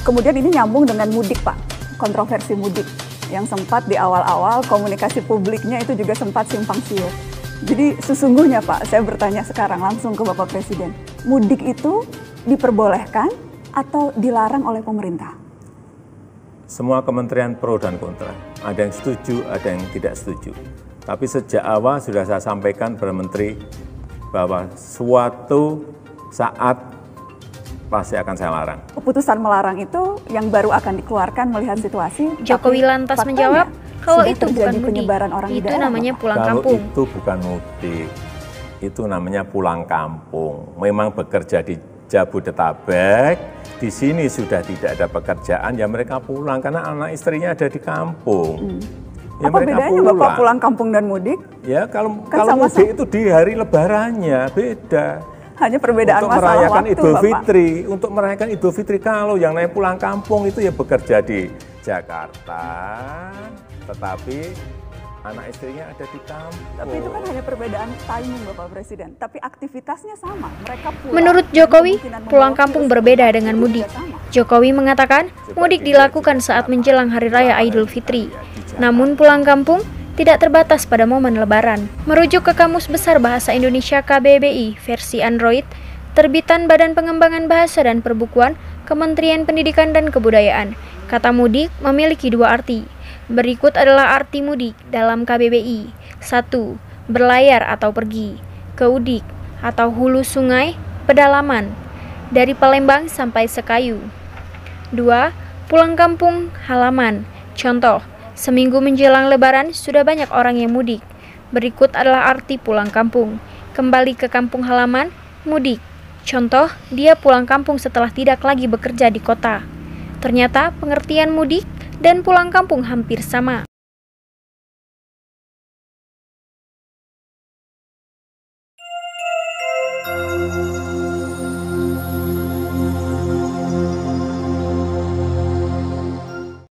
Kemudian ini nyambung dengan mudik, Pak, kontroversi mudik yang sempat di awal-awal komunikasi publiknya itu juga sempat simpang siur. Jadi sesungguhnya Pak, saya bertanya sekarang langsung ke Bapak Presiden, mudik itu diperbolehkan atau dilarang oleh pemerintah? Semua kementerian pro dan kontra, ada yang setuju, ada yang tidak setuju. Tapi sejak awal sudah saya sampaikan kepada Menteri bahwa suatu saat pasti akan saya larang. Keputusan melarang itu yang baru akan dikeluarkan melihat situasi. Jokowi lantas menjawab, kalau itu bukan mudik, itu namanya pulang kampung. Kalau itu bukan mudik, itu namanya pulang kampung. Memang bekerja di Jabodetabek, di sini sudah tidak ada pekerjaan, ya mereka pulang karena anak istrinya ada di kampung. Ya, apa bedanya Bapak pulang kampung dan mudik? Ya kalau mudik itu di hari lebarannya beda. Hanya perbedaan untuk masalah merayakan waktu, Idul Bapak. Fitri, untuk merayakan Idul Fitri kalau yang naik pulang kampung itu ya bekerja di Jakarta, tetapi anak istrinya ada di kampung. Tapi itu kan hanya perbedaan timing Bapak Presiden, tapi aktivitasnya sama. Mereka pulang. Menurut Jokowi, pulang kampung berbeda dengan mudik. Jokowi mengatakan, mudik dilakukan saat menjelang Hari Raya Idul Fitri. Namun pulang kampung tidak terbatas pada momen Lebaran. Merujuk ke Kamus Besar Bahasa Indonesia KBBI versi Android, terbitan Badan Pengembangan Bahasa dan Perbukuan, Kementerian Pendidikan dan Kebudayaan, kata mudik memiliki dua arti. Berikut adalah arti mudik dalam KBBI. 1. Berlayar atau pergi. Keudik atau hulu sungai, pedalaman, dari Palembang sampai Sekayu. 2. Pulang kampung halaman. Contoh, seminggu menjelang Lebaran sudah banyak orang yang mudik. Berikut adalah arti pulang kampung. Kembali ke kampung halaman, mudik. Contoh, dia pulang kampung setelah tidak lagi bekerja di kota. Ternyata pengertian mudik dan pulang kampung hampir sama.